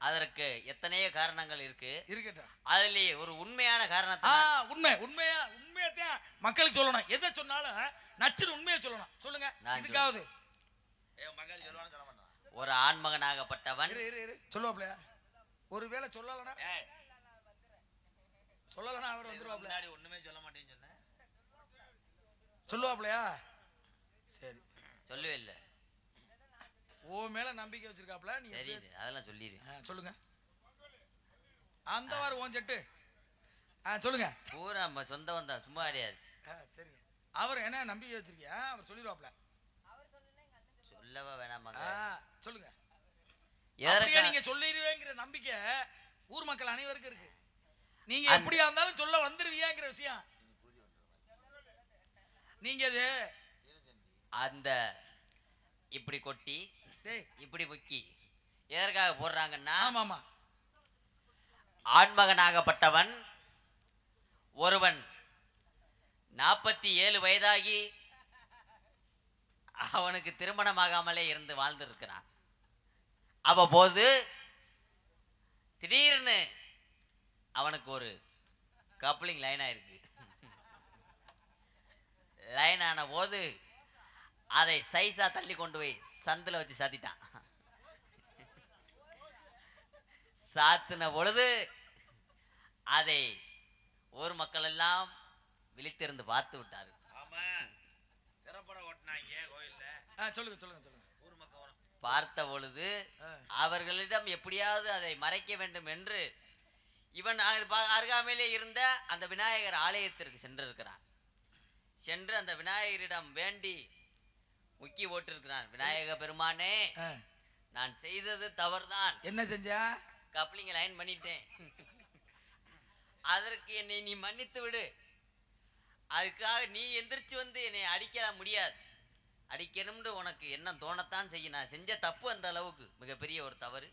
அதற்கு எத்தனையோ காரணங்கள் இருக்கு. இருக்கட்டும். அதுல ஒரு உண்மையான காரணத்தை உண்மையத்தான் மக்களுக்கு சொல்லணும். எதை சொன்னாலும் நச்சுன்னு உண்மையை சொல்லணும். சொல்லுங்க. இதுக்காவது மகள் சொல்லுவான்னு சொல்ல மாட்டான். ஒரு ஆண்மகனாகப்பட்டவன் சொல்லுவாப்ல. ஒருவேளை சொல்லலனா அவர் வந்துருவாப்ல. முன்னாடி ஒண்ணுமே சொல்ல மாட்டேன்னு சொன்னேன். சொல்லுவாப்லையா? சரி சொல்லவே இல்லை. ஓ மேல நம்பிக்கை வச்சிருக்காப்ல. நீ தெரியுது, அதெல்லாம் சொல்லிடுவேன். சொல்லுங்க. அந்த வாரம் ஓன் செட்டு. சொல்லுங்க. பூரா நம்ம சொந்தம் தான், சும்மா கிடையாது. சரிங்க. அவர் என்ன நம்பிக்கை வச்சிருக்கியா? அவர் சொல்லிடுவாப்ல. சொல்லவா வேணாமாங்க? சொல்லுங்க. எதற்காக நீங்க சொல்லிடுவேங்கிற நம்பிக்கை ஊர் மக்கள் அனைவருக்கும் இருக்கு. நீங்க எப்படியா இருந்தாலும் சொல்ல வந்துருவியாங்கிற விஷயம். நீங்க அந்த இப்படி கொட்டி இப்படி முக்கி எதற்காக போடுறாங்கன்னா, ஆமாமா, ஆண்மகனாகப்பட்டவன் ஒருவன் 47 வயதாகி அவனுக்கு திருமணமாகாமலே இருந்து வாழ்ந்திருக்கிறான். அவ்வப்போது திடீர்னு அவனுக்கு ஒரு கப்ளிங் லைன் ஆயிருக்கு. லைன் ஆன போது அதை சைஸா தள்ளி கொண்டு போய் சந்தில வச்சு சாத்திட்டான். சாத்தின பொழுது அதை ஊர் மக்கள் எல்லாம் விழித்திருந்து பார்த்து விட்டார்கள். பார்த்த பொழுது அவர்களிடம் எப்படியாவது அதை மறைக்க வேண்டும் என்று இவன் அருகாமையிலே இருந்த அந்த விநாயகர் ஆலயத்திற்கு சென்றிருக்கிறான். சென்று அந்த விநாயகரிடம் வேண்டி முக்கி போட்டிருக்கிறான். விநாயக பெருமானே, நான் செய்தது தவறுதான். என்ன செஞ்சா? கப்ளிங் லைன் பண்ணிட்டேன். அதற்கு என்னை நீ மன்னித்து விடு. அதுக்காக நீ எந்திரிச்சு வந்து என்னை அடிக்க முடியாது. அடிக்கணும்னு உனக்கு என்ன தோணத்தான் செய்ய. நான் செஞ்ச தப்பு அந்த அளவுக்கு மிகப்பெரிய ஒரு தவறு.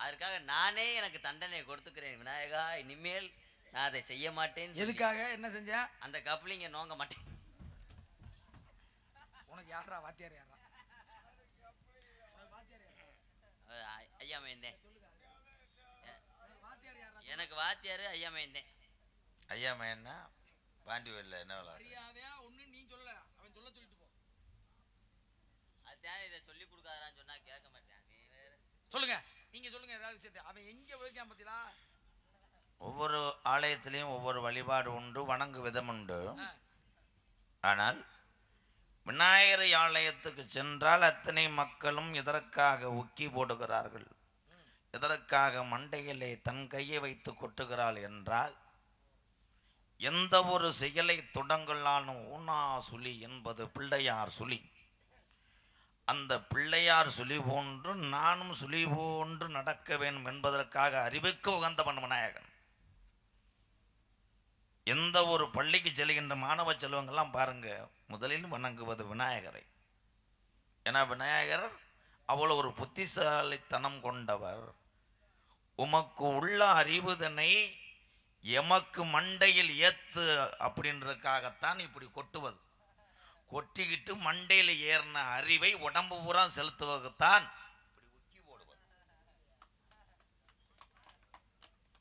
அதற்காக நானே எனக்கு தண்டனை கொடுத்துக்கிறேன் விநாயகா. இனிமேல் நான் அதை செய்ய மாட்டேன். எதுக்காக என்ன செஞ்சேன்? அந்த கப்ளிங்க நோங்க மாட்டேன். உனக்கு யாரா வாத்தியார் யாரா? ஐயா மைந்தேன். எனக்கு வாத்தியாரு ஐயா மைந்தேன். ஐயா மையன்னா பாண்டி வெளில என்ன விளாடு? மரியாதையா ஒண்ணு நீ சொல்ல, அவன் சொல்லிட்டு போ. அதான் இதை சொல்லி கொடுக்காதான்னு சொன்னா கேட்க மாட்டேன். நீ வேற சொல்லுங்க, நீங்க சொல்லுங்க ஏதாவது விஷயத்தை. அவன் எங்க போயிருக்கான் பத்தியா? ஒவ்வொரு ஆலயத்திலையும் ஒவ்வொரு வழிபாடு உண்டு, வணங்கு விதம் உண்டு. ஆனால் விநாயகர் ஆலயத்துக்கு சென்றால் அத்தனை மக்களும் எதற்காக உக்கி போடுகிறார்கள், எதற்காக மண்டையிலே தன் கையை வைத்து கொட்டுகிறாள் என்றால், எந்த ஒரு செயலை தொடங்கலானும் ஊனா சுழி என்பது பிள்ளையார் சுழி. அந்த பிள்ளையார் சுழி போன்று நானும் சுழி போன்று நடக்க வேண்டும் என்பதற்காக அறிவுக்கு உகந்தவன் விநாயகன். எந்த ஒரு பள்ளிக்கு செல்கின்ற மாணவ செல்வங்கள்லாம் பாருங்க, முதலில் வணங்குவது விநாயகரை. ஏன்னா விநாயகர் அவ்வளோ ஒரு புத்திசாலித்தனம் கொண்டவர். உமக்கு உள்ள அறிவுதனை எமக்கு மண்டையில் ஏத்து அப்படின்றதுக்காகத்தான் இப்படி கொட்டுவது. கொட்டிக்கிட்டு மண்டையில் ஏறின அறிவை உடம்பு பூரா செலுத்துவதுதான் இப்படி உக்கி போடுவது.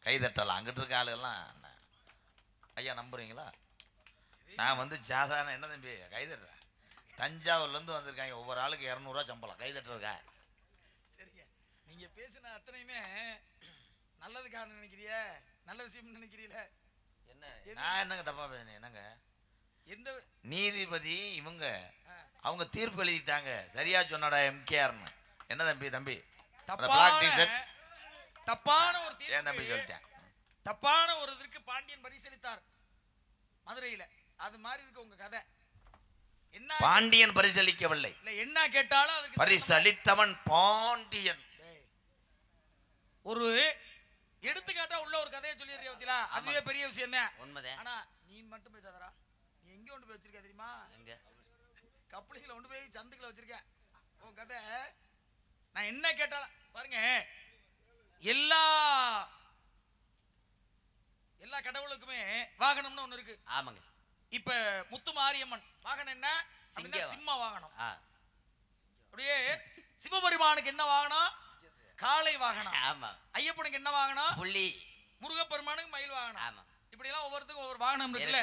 கைதட்டலாம் அங்கிட்டு இருக்க ஆளுகள்லாம். ஐயா நம்புறீங்களா? நான் வந்து சாதாரண என்ன தம்பி கைதட்டுறேன். தஞ்சாவூர்லேருந்து வந்திருக்காங்க, ஒவ்வொரு ஆளுக்கு 200 ரூபா சம்பளம் கைதட்டுறதுக்கா. சரிங்க, நீங்க பேசின அத்தனையுமே நல்லதுக்காக நினைக்கிறிய, நல்ல விஷயம் நினைக்கிறீல? என்ன நான் என்னங்க தப்பா பேசுனேன்? என்னங்க எந்த நீதிபதி இவங்க அவங்க தீர்ப்பு எழுதிட்டாங்க, சரியா சொன்னடா எம்கேஆர்னு. என்ன தம்பி தம்பி தப்பான ஒரு ஏன் தம்பி சொல்லிட்டேன்? தப்பான ஒரு இதற்கு பாண்டியன் பரிசளித்தார் மதுரையில. அது மாதிரி இருக்கு உங்க கதை. என்ன பாண்டியன் பரிசளிக்கவில்லை, இல்ல என்ன கேட்டாலும் அதுக்கு பரிசளித்தவன் பாண்டியன். ஒரு எடுத்துக்காட்டா உள்ள ஒரு கதையை சொல்லிடுறிய பத்தியா? அதுவே பெரிய விஷயம் தான். உண்மைதான். ஆனா நீ மட்டும் பேசாதடா. நீ எங்க கொண்டு போய் வச்சிருக்க தெரியுமா? எங்க? கப்ளிங்ல கொண்டு போய் சந்துக்குள்ள வச்சிருக்க உன் கதை. நான் என்ன கேட்டாலும் பாருங்க, எல்லா கடவுளுக்குமே வாகனம்னு ஒண்ணு இருக்கு. ஆமாங்க. இப்ப முத்து மாரியம்மன் வாகனம் என்ன? சிம்ம வாகனம். அப்படியே சிவபெருமானுக்கு என்ன வாகனம்? காளை வாகனம். ஆமா. ஐயப்பனுக்கு என்ன வாகனம்? புலி. முருகப்பெருமானுக்கு மயில் வாகனம். ஆமா. இப்படி எல்லாம் ஒவ்வொருத்துக்கும் ஒவ்வொரு வாகனம் இருக்குல்ல.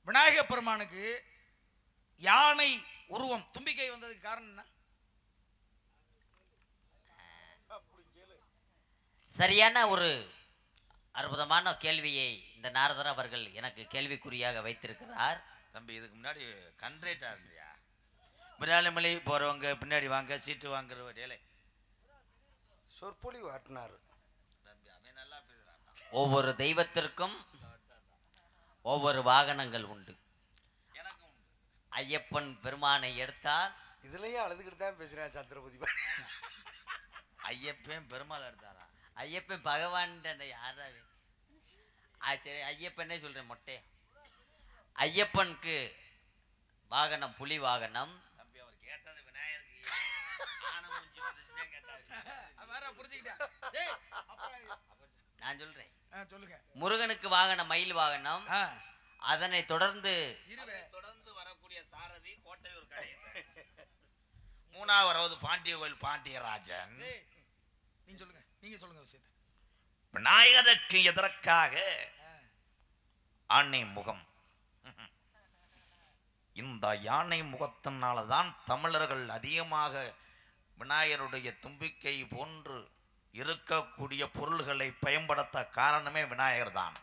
விநாயகப் பெருமானுக்கு யானை உருவம் தும்பிக்கை வந்ததுக்கு காரணம் என்ன? சரியான ஒரு அற்புதமான கேள்வியை இந்த நாரதர் அவர்கள் எனக்கு கேள்விக்குறியாக வைத்திருக்கிறார். தம்பி இதுக்கு முன்னாடி கண்ட்ரேட்டா இருந்தியா? விராலிமலை போறவங்க பின்னாடி வாங்க, சீட்டு வாங்குற வழியில சொற்பொழிவு ஆட்டினார் தம்பி. அவன் நல்லா பேசுறான். ஒவ்வொரு தெய்வத்திற்கும் ஒவ்வொரு வாகனங்கள் உண்டு. எனக்கு உண்டு. ஐயப்பன் பெருமானை எடுத்தால் இதுலயும் அழுதுகிட்டு தான் பேசுறேன் சந்திரபதி. ஐயப்பன் பெருமாள் எடுத்தாரா? ஐயப்பன் பகவான் யாராவது? சரி ஐயப்பனே சொல்றேன் மொட்டை. ஐயப்பனுக்கு வாகனம் புலி வாகனம். தம்பி அவர் கேட்டது விநாயகருக்கு நான் சொல்றேன். சொல்லுங்க. முருகனுக்கு வாகனம் மயில் வாகனம். அதனை தொடர்ந்து வரக்கூடிய சாரதி கோட்டையூர் கணேசன். மூணாவது பாண்டிய கோயில் பாண்டியராஜன். நீங்க சொல்லுங்க விஷயத்தை. விநாயகருக்கு எதற்காக ஆணை முகம்? இந்த யானை முகத்தினால்தான் தமிழர்கள் அதிகமாக விநாயகருடைய தும்பிக்கை போன்று இருக்கக்கூடிய பொருள்களை பயன்படுத்த காரணமே விநாயகர் தான்.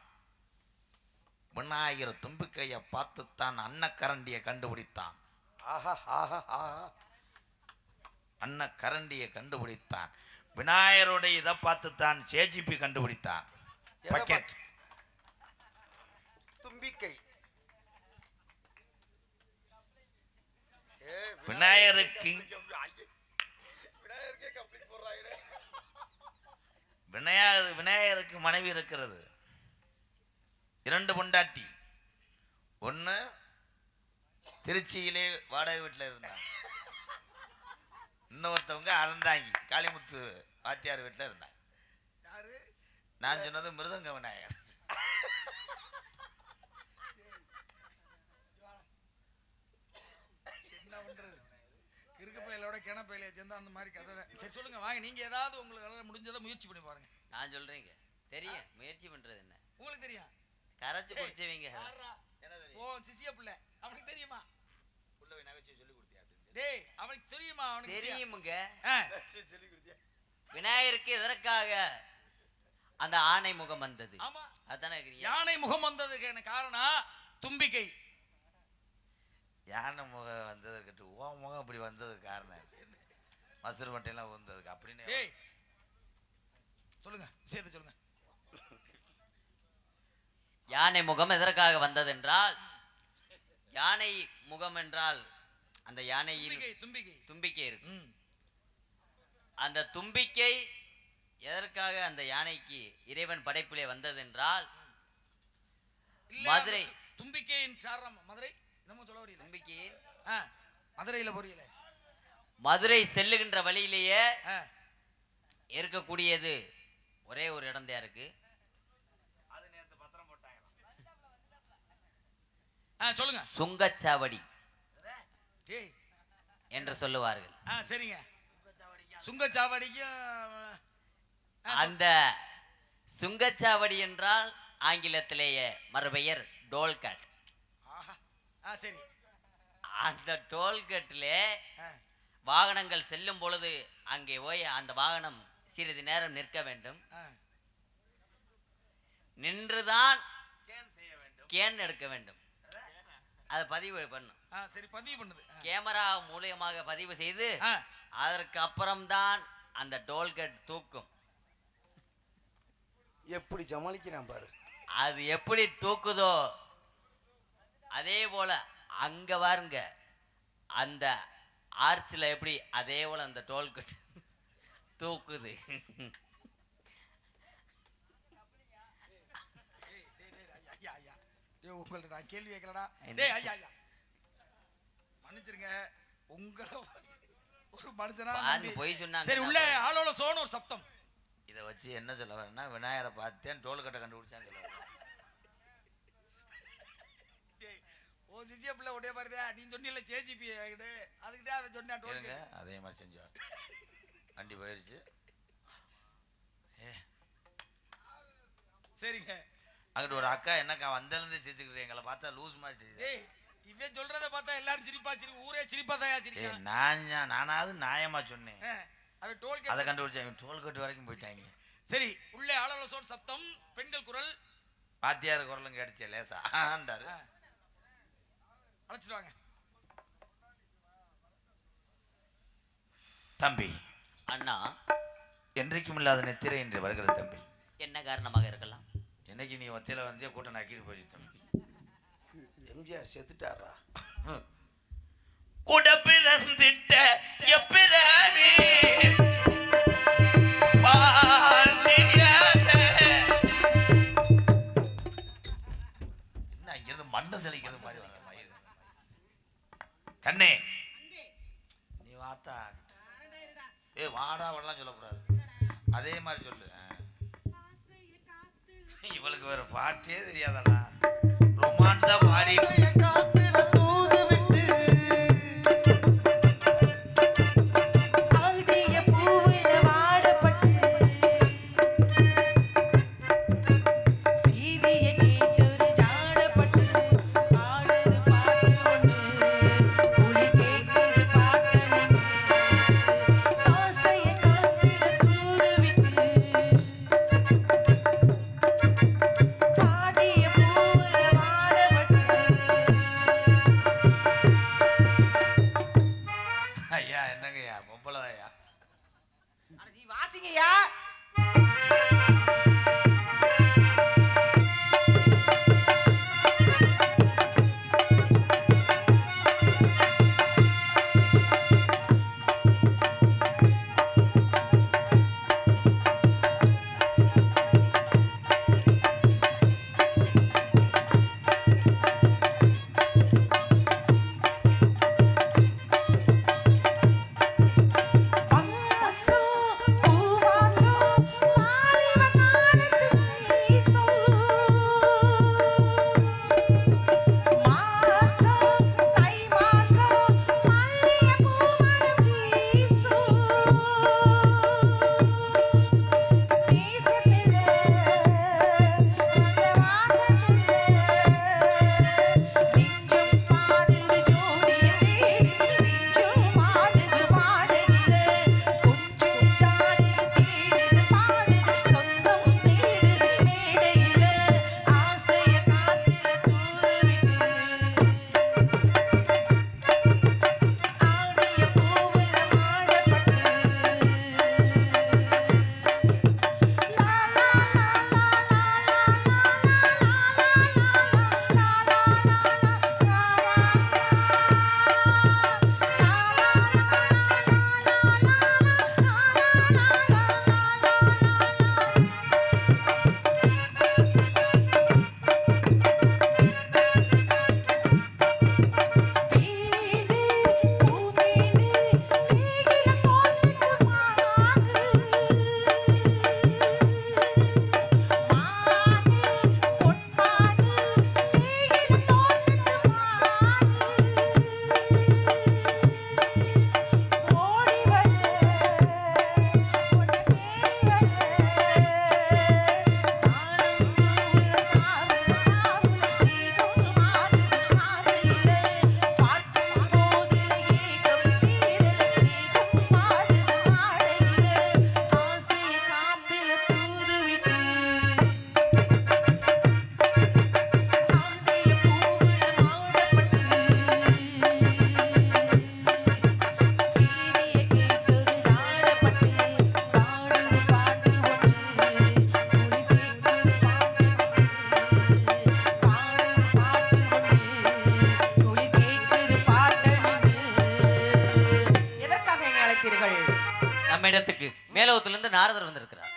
விநாயகர் தும்பிக்கையை பார்த்துத்தான் அன்னக்கரண்டியை கண்டுபிடித்தான். அன்னக்கரண்டியை கண்டுபிடித்தான். விநாயகருடைய இதை பார்த்துத்தான் சேஜிபி கண்டுபிடித்தான். பக்கெட் தும்பிக்கை. விநாயகருக்கு விநாயகருக்கு மனைவி இருக்கிறது, 2 பொண்டாட்டி. ஒன்று திருச்சியிலே வாடகை வீட்டில் இருந்தாங்க, இன்னொருத்தவங்க அறந்தாங்கி காளிமுத்து வாத்தியார் வீட்டில் இருந்தாங்க. யாரு? நான் சொன்னது மிருதங்க விநாயகர். என்ன பண்றது, இருக்க பயிலோட கிண பயிலைய சேர்ந்தா அந்த மாதிரி கதை தான். சரி சொல்லுங்க, வாங்க, நீங்க ஏதாவது உங்களுக்கு முடிஞ்சதை முயற்சி பண்ணி பாருங்க. நான் சொல்றேங்க, தெரியும் முயற்சி பண்றது என்ன, உங்களுக்கு தெரியும்? கரைச்சு குடிச்சவங்க. ஓ சிசிய பிள்ளை, அவனுக்கு தெரியுமா? புள்ள நகைச்சுவை சொல்லி கொடுத்தியா? டேய், அவனுக்கு தெரியுமா? அவனுக்கு தெரியுமுங்க. சொல்லி கொடுத்தியா? விநாயகருக்கு எதற்காக அந்த ஆணை முகம் வந்தது? ஆமா, அதானே யானை முகம் வந்ததுக்கு காரணம் தும்பிக்கை. யானை முகம் வந்ததுக்கு ஓ முகம் அப்படி வந்ததுக்கு காரணம் மசுறு மட்டையெல்லாம் வந்ததுக்கு அப்படின்னு. டேய் சொல்லுங்க, சேர்த்து சொல்லுங்க. யானை முகம் எதற்காக வந்தது என்றால், யானை முகம் என்றால் அந்த யானையில் தும்பிக்கை தும்பிக்கை இருக்கு. அந்த தும்பிக்கை எதற்காக அந்த யானைக்கு இறைவன் படைப்பிலே வந்தது என்றால், மதுரை தும்பிக்கையின் காரணம் மதுரை. நம்ம சொல்ல வரீங்க தும்பிக்கையின் மதுரையில புரியல. மதுரை செல்லுகின்ற வழியிலேயே இருக்கக்கூடியது ஒரே ஒரு இடம் தான் இருக்கு. சொல்லுங்க. சுங்கச்சாவடி டேய் என்று சொல்லுவார்கள். சரிங்க, சுங்கச்சாவடிக்கு. அந்த சுங்கச்சாவடி என்றால் ஆங்கிலத்திலேயே மறுபெயர் டோல்கட். சரி, அந்த டோல்கட்டிலே வாகனங்கள் செல்லும் பொழுது அங்கே போய் அந்த வாகனம் சிறிது நேரம் நிற்க வேண்டும். நின்றுதான் ஸ்கேன் எடுக்க வேண்டும். அதை பதிவு பண்ணும். சரி, பதிவு பண்ணுது. கேமரா மூலியமாக பதிவு செய்து அதற்கு அப்புறம்தான் அந்த டோல்கட் தூக்கும். எப்படி சமாளிக்கிறான் பாரு. அது எப்படி தூக்குதோ அதே போல அங்க பாருங்க, அந்த ஆர்ச்சில் எப்படி அதே போல அந்த டோல்கட் தூக்குது. உங்கள்ட்ட நான் கேள்வி கேட்கலடா. டேய் ஐயா ஐயா மன்னிச்சிருங்க, உங்களை ஒரு மனுஷனா போய் சொன்னாங்க. சரி, உள்ள ஆளோல சோன ஒரு சப்தம். இதை வச்சு என்ன சொல்ல வரேன்னா, விநாயகரை பார்த்தேன் டோல்கட்டை கண்டுபிடிச்சான்னு சொல்ல வரேன். ஓ சிசிய பிள்ளை உடைய பாருதே, நீ சொன்னில ஜேஜிபி அதுக்கு தான் அவன் சொன்னான் டோல்கட். அதே மாதிரி செஞ்சோம், வண்டி போயிருச்சு. சரிங்க, அங்கிட்டு ஒரு அக்கா என்னக்கா வந்திருந்து சிரிச்சுக்கிட்டு எங்களை பார்த்தா லூஸ் மாதிரி தெரியுது. டேய் இவன் சொல்றத பார்த்தா எல்லாரும் சிரிப்பா சிரிப்பு, ஊரே சிரிப்பா தாயா சிரிக்கும். நானாவது நியாயமா சொன்னேன். அவன் டோல்கட் அதை கண்டுபிடிச்சாங்க, டோல்கட் வரைக்கும் போயிட்டாங்க. சரி, உள்ளே ஆளோல சோன் சப்தம், பெண்கள் குரல், வாத்தியார் குரலும் கேட்டுச்சே லேசா ஆண்டாரு. அழைச்சிட்டு வாங்க. தம்பி அண்ணா, என்றைக்கும் இல்லாத நெத்திரை என்று வருகிறது தம்பி. என்ன காரணமாக இருக்கலாம்? என்னைக்கு நீ ஒத்தையில வந்தே கூட்டம் நக்கிட்டு போச்சு தம்பி. எம்ஜிஆர் செத்துட்டாரா? கூட பிறந்திட்ட எப்பிரானே என்ன இங்கிருந்து மண்ணை செலிக்கிறது மாதிரி வர மயிறு. கண்ணே நீ வாத்தா, வாடா வரலாம் சொல்லக்கூடாது, அதே மாதிரி சொல்லு. இவளுக்கு வேற பாட்டே தெரியாதடா, ரொமான்ஸா பாடி அழைத்தீர்கள்? நம்ம இடத்துக்கு மேலோகத்துல இருந்து நாரதர் வந்திருக்கிறார்.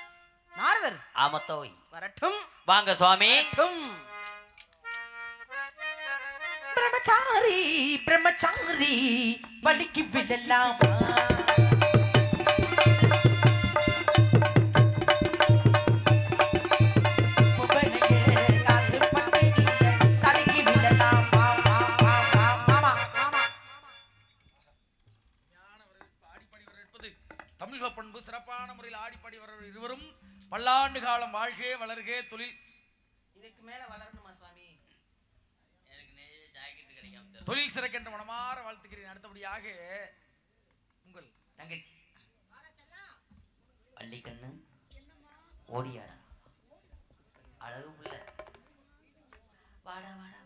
நாரதர் ஆமத்தோய். வரட்டும். வாங்க சுவாமி. பிரம்மச்சாரி பிரம்மச்சாரி வலிக்கு விடலாமா? தமிழக பண்பு சிறப்பான முறையில் ஆடிப்பாடி வர இருவரும் பல்லாண்டு காலம் வாழ்கே வளர்கே தொழில் இதுக்கு மேல வளரணுமா சுவாமி? தொழில் சிறக்கின்ற மனமாற வாழ்த்துக்கிறேன். அடுத்தபடியாக உங்கள் தங்கச்சி பள்ளிக்கண்ணு ஓடியாடா அழகு புள்ள வாடா வாடா.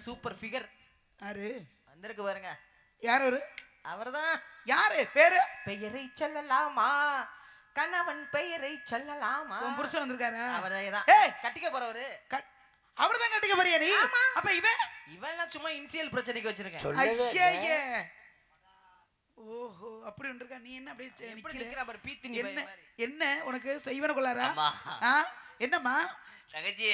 சூப்பர் ஃபிகர் யாரு வந்திருக்கு பாருங்க. யார் அவரு? அவர்தான். யாரு பேரு? பெயரை சொல்லலாமா கணவன் பெயரை சொல்லலாமா? உன் புருஷன் வந்திருக்காரா? அவரேதான். ஏய் கட்டிக்க போறவரு. அவர்தான் கட்டிக்க போறியா நீ? அப்ப இவன் சும்மா இனிஷியல் பிரச்சனைக்கு வச்சிருக்கேன். ஐயே ஓஹோ அப்படி வந்திருக்கா. நீ என்ன அப்படியே நிக்கிற பாரு பீத்தி. என்ன உனக்கு செய்வன கொள்ளாரா? என்னம்மா தங்கச்சி?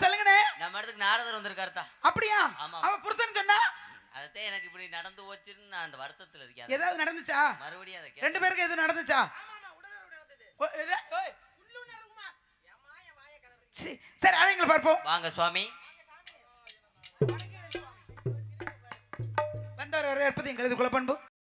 சொல்லுங்கண்ணே. நம்ம இடத்துக்கு நாரதர் வந்திருக்காருதா. அப்படியா? அவ புருஷன் சொன்னா அதே எனக்கு இப்படி நடந்து போச்சுன்னு நான் அந்த வருத்தத்துல இருக்கேன். ஏதாவது நடந்துச்சா? மறுபடியும் அதை ரெண்டு பேருக்கு எதுவும் நடந்துச்சா? சரி அழைங்களை பார்ப்போம். வாங்க சுவாமி. வந்தவர் வரவேற்பது எங்களது குலப்பண்பு.